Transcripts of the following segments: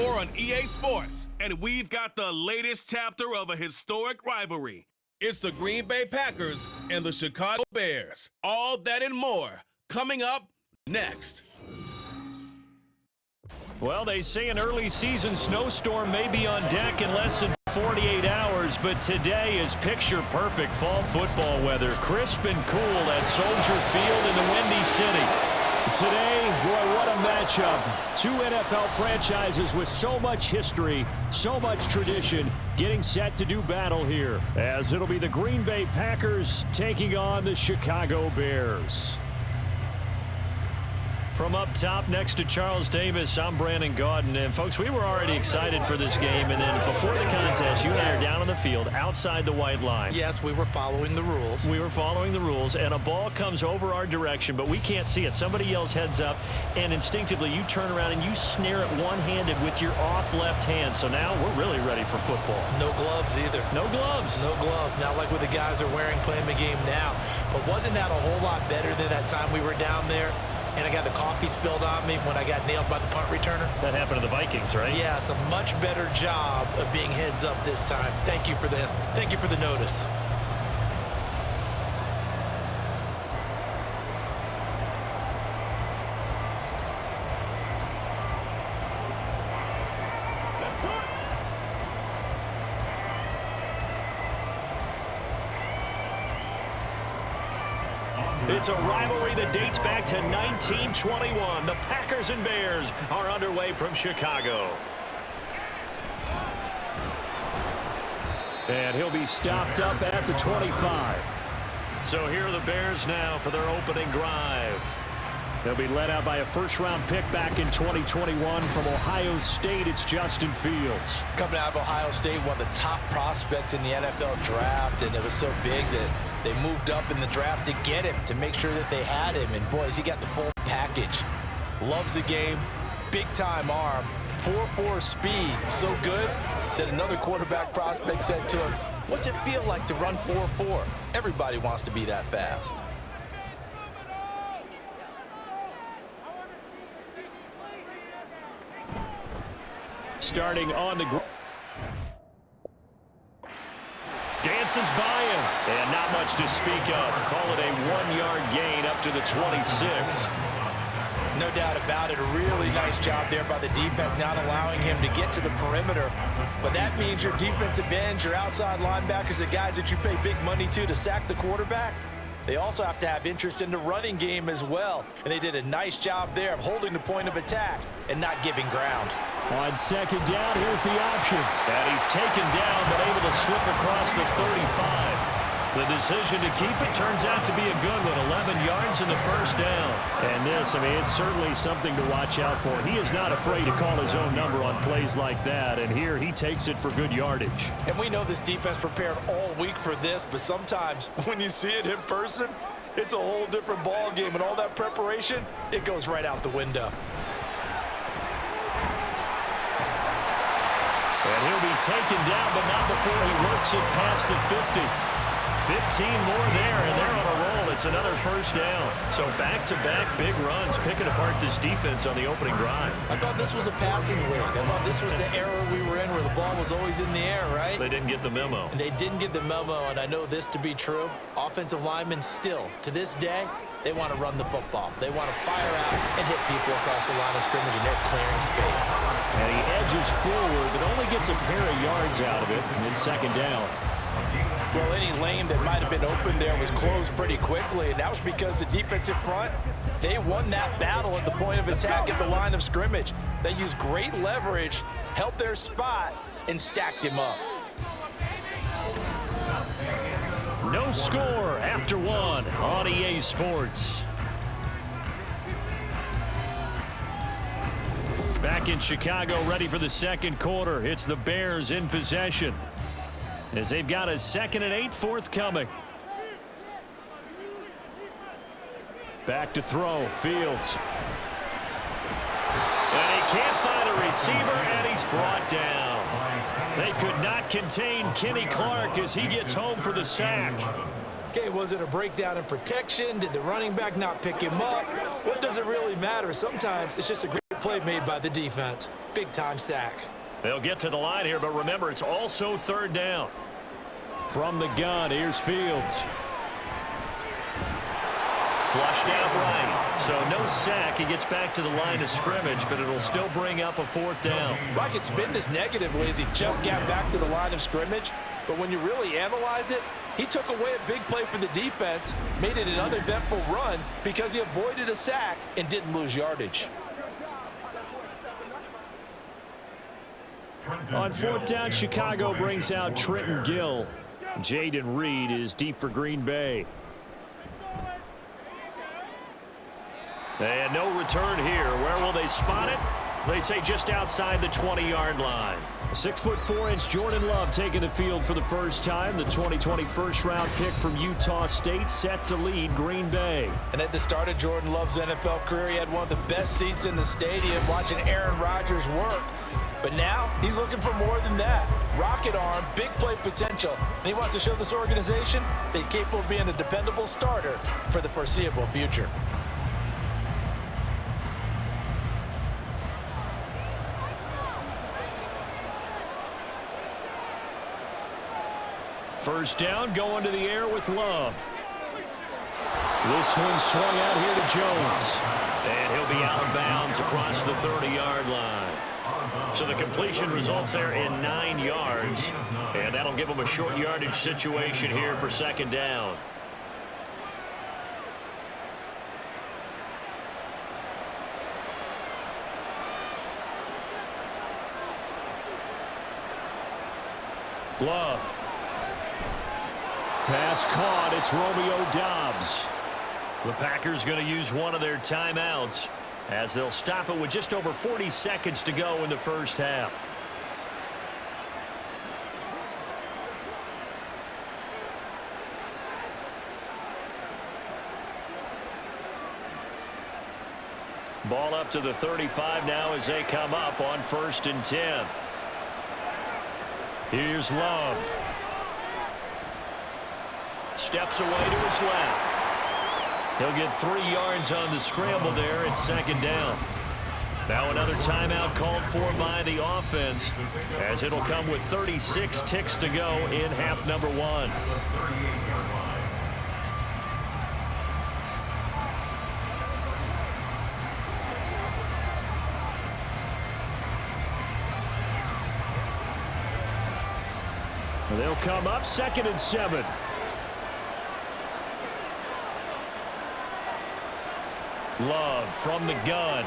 24 on EA Sports, and we've got the latest chapter of a historic rivalry. It's the Green Bay Packers and the Chicago Bears. All that and more coming up next. Well, they say an early season snowstorm may be on deck in less than 48 hours, but today is picture-perfect fall football weather. Crisp and cool at Soldier Field in the Windy City. Today, boy, what a matchup. Two NFL franchises with so much history, so much tradition, getting set to do battle here, as it'll be the Green Bay Packers taking on the Chicago Bears. From up top next to Charles Davis, I'm Brandon Gaudin. And, folks, we were already excited for this game. And then before the contest, you and I are down on the field outside the white line. Yes, we were following the rules. We were following the rules, and a ball comes over our direction, but we can't see it. Somebody yells heads up, and instinctively you turn around and you snare it one-handed with your off left hand. So now we're really ready for football. No gloves either. No gloves. No gloves. Not like what the guys are wearing playing the game now. But wasn't that a whole lot better than that time we were down there? And I got the coffee spilled on me when I got nailed by the punt returner. That happened to the Vikings, right? Yeah, it's a much better job of being heads up this time. Thank you for the notice. It's a rivalry that dates back to 1921. The Packers and Bears are underway from Chicago. And he'll be stopped up at the 25. So here are the Bears now for their opening drive. They'll be led out by a first-round pick back in 2021 from Ohio State. It's Justin Fields. Coming out of Ohio State, one of the top prospects in the NFL draft, and it was so big that they moved up in the draft to get him, to make sure that they had him. And, boys, he got the full package. Loves the game, big-time arm, 4.4 speed, so good that another quarterback prospect said to him, "What's it feel like to run 4.4? Everybody wants to be that fast." Starting on the ground. Dances by him. And not much to speak of. Call it a 1-yard gain up to the 26. No doubt about it. A really nice job there by the defense, not allowing him to get to the perimeter. But that means your defensive ends, your outside linebackers, the guys that you pay big money to sack the quarterback, they also have to have interest in the running game as well. And they did a nice job there of holding the point of attack and not giving ground. On second down, here's the option. And he's taken down, but able to slip across the 35. The decision to keep it turns out to be a good one. 11 yards in the first down. And this, I mean, it's certainly something to watch out for. He is not afraid to call his own number on plays like that. And here he takes it for good yardage. And we know this defense prepared all week for this, but sometimes when you see it in person, it's a whole different ball game. And all that preparation, it goes right out the window. And he'll be taken down, but not before he works it past the 50. 15 more there, and they're on a roll. It's another first down. So back-to-back big runs, picking apart this defense on the opening drive. I thought this was a passing league. I thought this was the era we were in where the ball was always in the air, right? They didn't get the memo. And they didn't get the memo, and I know this to be true. Offensive linemen still, to this day, they want to run the football. They want to fire out and hit people across the line of scrimmage, and they're clearing space. And he edges forward, but only gets a pair of yards out of it, and then second down. Well, any lane that might have been open there was closed pretty quickly, and that was because the defensive front, they won that battle at the point of attack at the line of scrimmage. They used great leverage, held their spot, and stacked him up. No score after one on EA Sports. Back in Chicago, ready for the second quarter. It's the Bears in possession, as they've got a 2nd and 8 forthcoming. Back to throw, Fields. And he can't find a receiver, and he's brought down. They could not contain Kenny Clark as he gets home for the sack. Okay, was it a breakdown in protection? Did the running back not pick him up? What does it really matter? Sometimes it's just a great play made by the defense. Big-time sack. They'll get to the line here, but remember, it's also third down. From the gun, here's Fields. Flushed out right. So no sack. He gets back to the line of scrimmage, but it'll still bring up a fourth down. Right, it's been this negative ways he just got back to the line of scrimmage. But when you really analyze it, he took away a big play for the defense, made it an uneventful run because he avoided a sack and didn't lose yardage. On fourth down, Chicago brings out Trenton Gill. Jaden Reed is deep for Green Bay. And no return here. Where will they spot it? They say just outside the 20-yard line. 6'4" Jordan Love taking the field for the first time. The 2020 first-round pick from Utah State set to lead Green Bay. And at the start of Jordan Love's NFL career, he had one of the best seats in the stadium watching Aaron Rodgers work. But now he's looking for more than that. Rocket arm, big play potential. And he wants to show this organization that he's capable of being a dependable starter for the foreseeable future. First down, going to the air with Love. This one swung out here to Jones. And he'll be out of bounds across the 30-yard line. So the completion results there in 9 yards. And that'll give him a short yardage situation here for second down. Love. Pass caught. It's Romeo Doubs. The Packers going to use one of their timeouts as they'll stop it with just over 40 seconds to go in the first half. Ball up to the 35 now as they come up on 1st and 10. Here's Love. Steps away to his left. He'll get 3 yards on the scramble there at second down. Now another timeout called for by the offense as it'll come with 36 ticks to go in half number 1. They'll come up 2nd and 7. Love from the gun.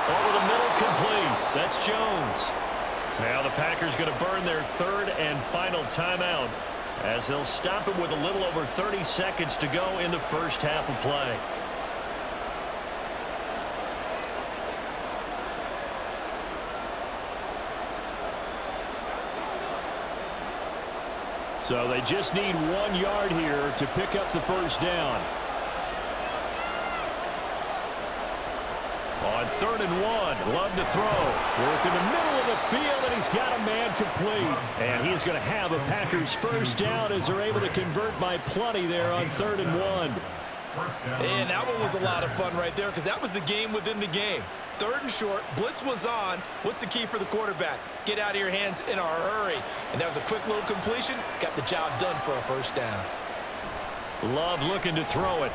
Over the middle, complete. That's Jones. Now the Packers going to burn their 3rd and final timeout as they'll stop it with a little over 30 seconds to go in the first half of play. So they just need 1 yard here to pick up the first down. On 3rd and 1, Love to throw. Work in the middle of the field, and he's got a man complete. And he's going to have a Packers first down as they're able to convert by plenty there on 3rd and 1. And that one was a lot of fun right there because that was the game within the game. 3rd and short, blitz was on. What's the key for the quarterback? Get out of your hands in a hurry. And that was a quick little completion. Got the job done for a first down. Love looking to throw it.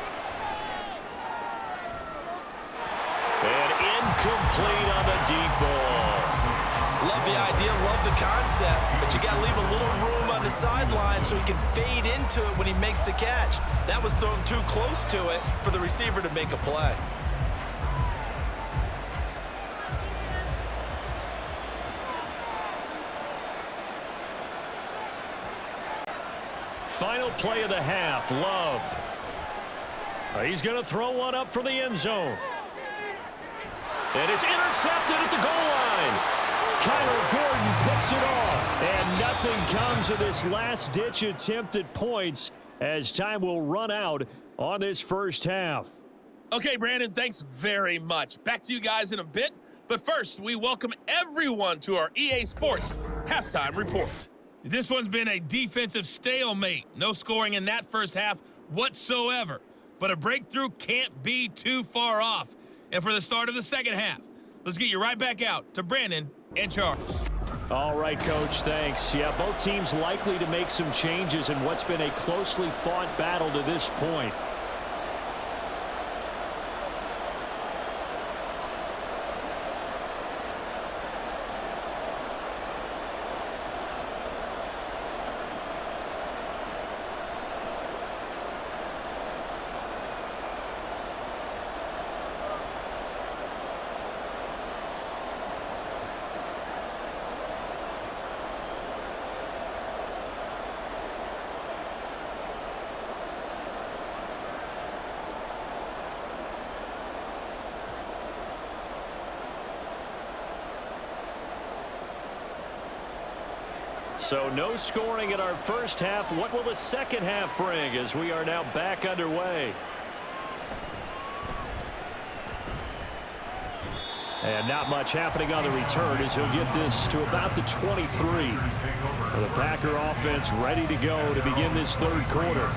And incomplete on the deep ball. Love the idea, love the concept, but you got to leave a little room on the sideline so he can fade into it when he makes the catch. That was thrown too close to it for the receiver to make a play. Final play of the half, Love. He's going to throw one up for the end zone. And it's intercepted at the goal line. Kyler Gordon picks it off. And nothing comes of this last-ditch attempt at points as time will run out on this first half. Okay, Brandon, thanks very much. Back to you guys in a bit. But first, we welcome everyone to our EA Sports Halftime Report. This one's been a defensive stalemate. No scoring in that first half whatsoever. But a breakthrough can't be too far off. and for the start of the second half. Let's get you right back out to Brandon and Charles. All right, Coach, thanks. Yeah, both teams likely to make some changes in what's been a closely fought battle to this point. So no scoring in our first half. What will the second half bring as we are now back underway? And not much happening on the return as he'll get this to about the 23. The Packer offense ready to go to begin this third quarter.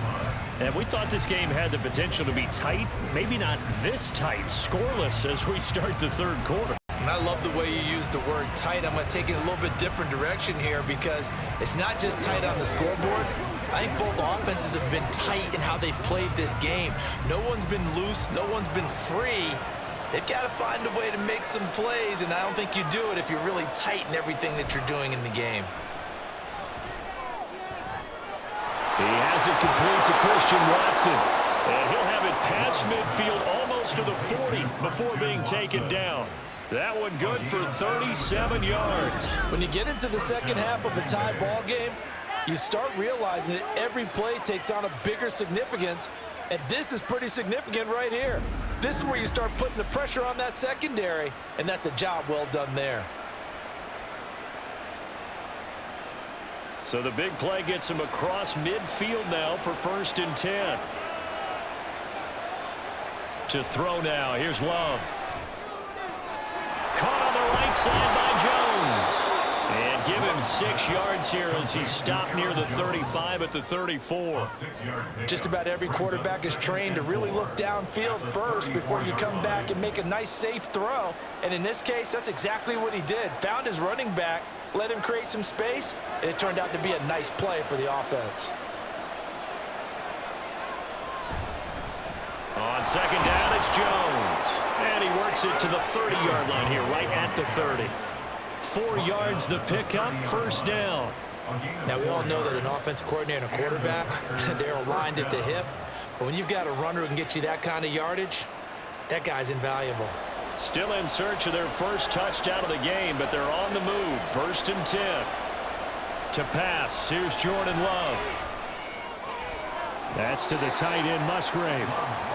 And we thought this game had the potential to be tight, maybe not this tight, scoreless as we start the third quarter. And I love the way you use the word tight. I'm going to take it a little bit different direction here because it's not just tight on the scoreboard. I think both offenses have been tight in how they've played this game. No one's been loose. No one's been free. They've got to find a way to make some plays, and I don't think you do it if you're really tight in everything that you're doing in the game. He has it complete to Christian Watson. And he'll have it past midfield almost to the 40 before being taken down. That one good for 37 yards. When you get into the second half of a tie ball game, you start realizing that every play takes on a bigger significance, and this is pretty significant right here. This is where you start putting the pressure on that secondary, and that's a job well done there. So the big play gets him across midfield now for 1st and 10. To throw now, here's Love. Caught on the right side by Jones. And give him 6 yards here as he stopped near the 35 at the 34. Just about every quarterback is trained to really look downfield first before you come back and make a nice, safe throw. And in this case, that's exactly what he did. Found his running back, let him create some space, and it turned out to be a nice play for the offense. On second down, it's Jones. And he works it to the 30-yard line here, right at the 30. 4 yards the pickup, 1st down. Now, we all know that an offensive coordinator and a quarterback, they're aligned at the hip. But when you've got a runner who can get you that kind of yardage, that guy's invaluable. Still in search of their first touchdown of the game, but they're on the move. 1st and 10. To pass, here's Jordan Love. That's to the tight end, Musgrave.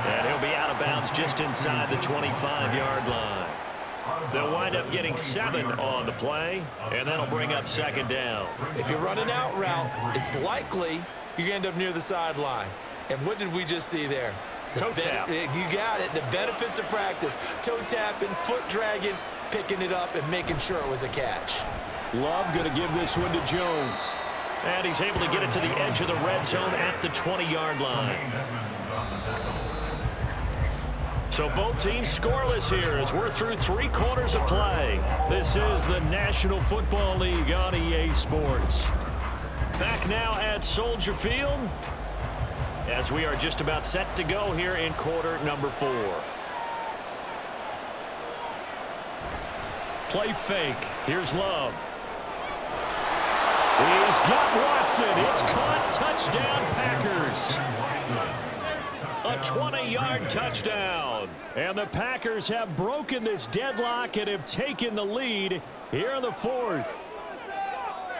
And he'll be out of bounds just inside the 25-yard line. They'll wind up getting 7 on the play, and that'll bring up 2nd down. If you run an out route, it's likely you're going to end up near the sideline. And what did we just see there? Toe tap. You got it. The benefits of practice. Toe tapping, foot dragging, picking it up, and making sure it was a catch. Love going to give this one to Jones. And he's able to get it to the edge of the red zone at the 20-yard line. So both teams scoreless here as we're through 3 quarters of play. This is the National Football League on EA Sports. Back now at Soldier Field as we are just about set to go here in quarter number 4. Play fake. Here's Love. He's got Watson. It's caught. Touchdown, Packers. A 20-yard touchdown. And the Packers have broken this deadlock and have taken the lead here in the 4th.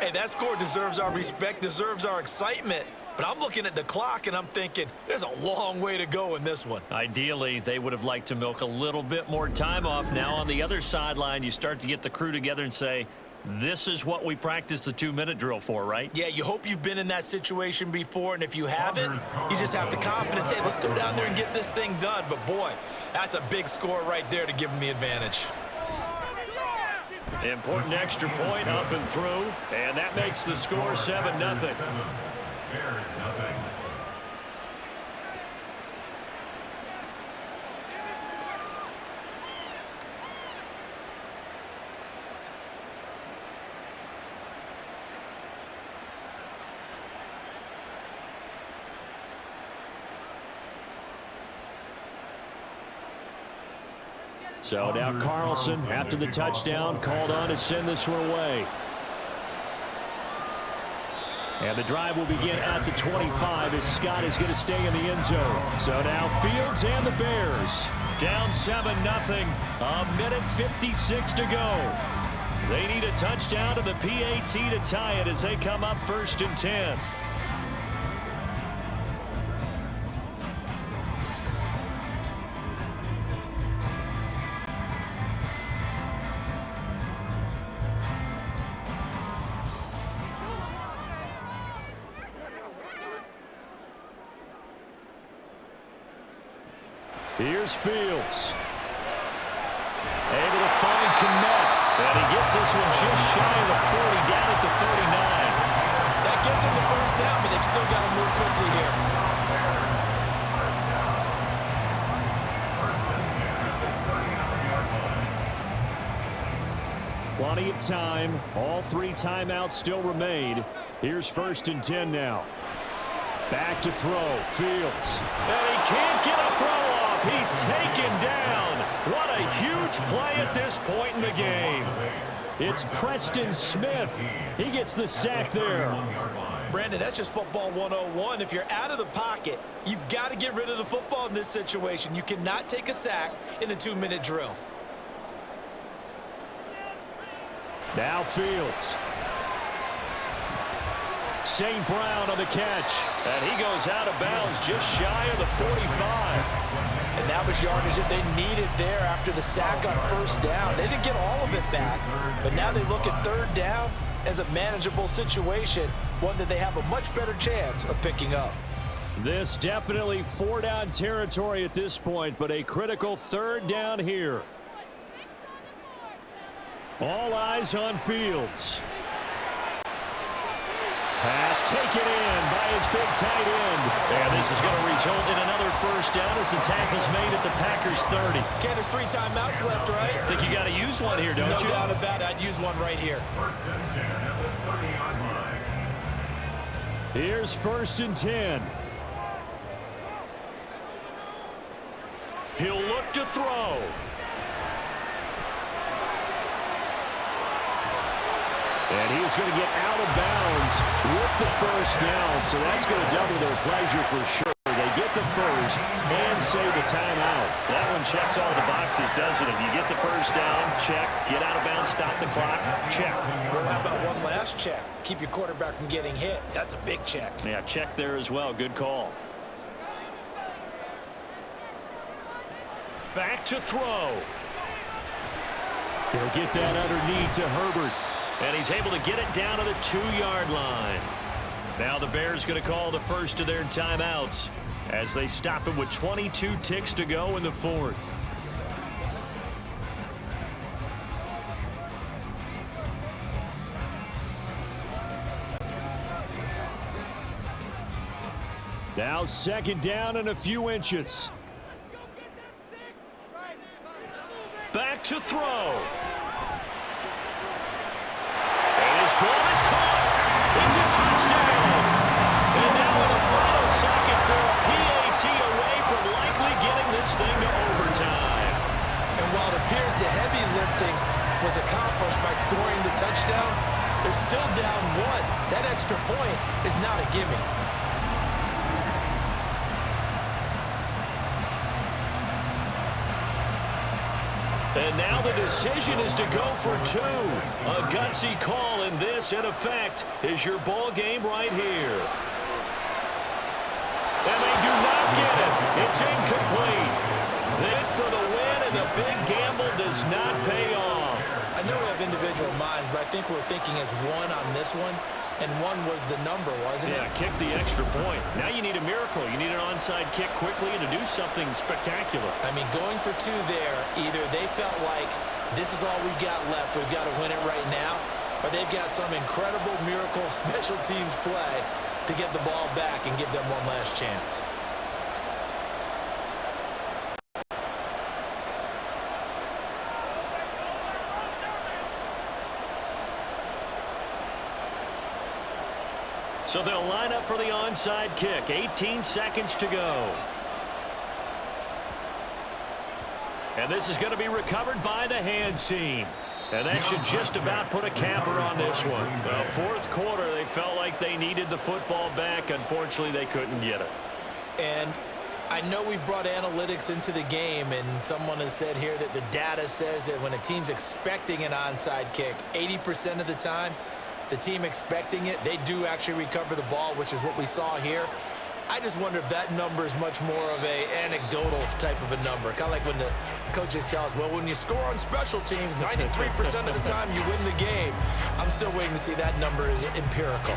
Hey, that score deserves our respect, deserves our excitement. But I'm looking at the clock and I'm thinking there's a long way to go in this one. Ideally, they would have liked to milk a little bit more time off. Now on the other sideline, you start to get the crew together and say, this is what we practiced the 2-minute drill for, right? Yeah, you hope you've been in that situation before, and if you haven't, you just have the confidence, hey, let's go down there and get this thing done. But, boy, that's a big score right there to give them the advantage. Important extra point up and through, and that makes the score 7-0. So now Carlson, after the touchdown, called on to send this one away. And the drive will begin at the 25 as Scott is going to stay in the end zone. So now Fields and the Bears down 7-0. A minute 56 to go. They need a touchdown to the PAT to tie it as they come up 1st and 10. Here's Fields. Able to find Kmet. And he gets this one just shy of the 40, down at the 39. That gets him the first down, but they've still got to move quickly here. Plenty of time. All 3 timeouts still remain. Here's 1st and 10 now. Back to throw. Fields. And he can't get a throw off. He's taken down. What a huge play at this point in the game. It's Preston Smith. He gets the sack there. Brandon, that's just football 101. If you're out of the pocket, you've got to get rid of the football in this situation. You cannot take a sack in a 2-minute drill. Now Fields. St. Brown on the catch. And he goes out of bounds just shy of the 45. And that was yardage that they needed there after the sack on 1st down. They didn't get all of it back, but now they look at 3rd down as a manageable situation, one that they have a much better chance of picking up. This definitely 4-down territory at this point, but a critical 3rd down here. All eyes on Fields. Pass taken in by his big tight end. And this is going to result in another 1st down as the tackle's made at the Packers 30. Okay, there's 3 timeouts left, right? I think you got to use one here, don't you? No doubt about it. I'd use one right here. Here's 1st and 10. He'll look to throw. And he's going to get out of bounds with the 1st down, so that's going to double their pleasure for sure. They get the 1st and save the timeout. That one checks all the boxes, doesn't it? You get the 1st down, check. Get out of bounds, stop the clock, check. Well, how about one last check? Keep your quarterback from getting hit. That's a big check. Yeah, check there as well. Good call. Back to throw. He'll get that underneath to Herbert. And he's able to get it down to the 2-yard line. Now the Bears going to call the first of their timeouts as they stop him with 22 ticks to go in the 4th. Now 2nd down and a few inches. Back to throw. Ball is caught. It's a touchdown. And now in the final seconds, they're a PAT away from likely getting this thing to overtime. And while it appears the heavy lifting was accomplished by scoring the touchdown, they're still down 1. That extra point is not a gimme. And now the decision is to go for 2. A gutsy call, and this, in effect, is your ball game right here. And they do not get it. It's incomplete. Then for the win, and the big gamble does not pay off. I know we have individual minds, but I think we're thinking as 1 on this one, and 1 was the number, wasn't it? Yeah, kick the extra point. Now you need a miracle. You need an onside kick quickly to do something spectacular. I mean, going for 2 there, either they felt like this is all we've got left, we've got to win it right now, or they've got some incredible miracle special teams play to get the ball back and give them one last chance. So they'll line up for the onside kick. 18 seconds to go. And this is going to be recovered by the hands team. And that should just about put a capper on this one. Fourth quarter, they felt like they needed the football back. Unfortunately, they couldn't get it. And I know we've brought analytics into the game, and someone has said here that the data says that when a team's expecting an onside kick, 80% of the time, the team expecting it, they do actually recover the ball, which is what we saw here. I just wonder if that number is much more of a anecdotal type of a number. Kind of like when the coaches tell us, well, when you score on special teams, 93% of the time you win the game. I'm still waiting to see that number is empirical.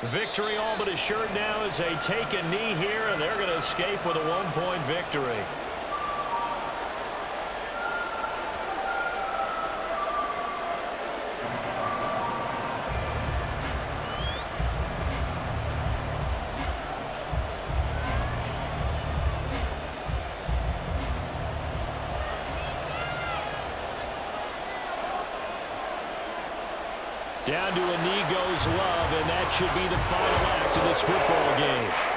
Victory all but assured now as they take a knee here, and they're going to escape with a one-point victory. Down to a knee goes Love, and that should be the final act of this football game.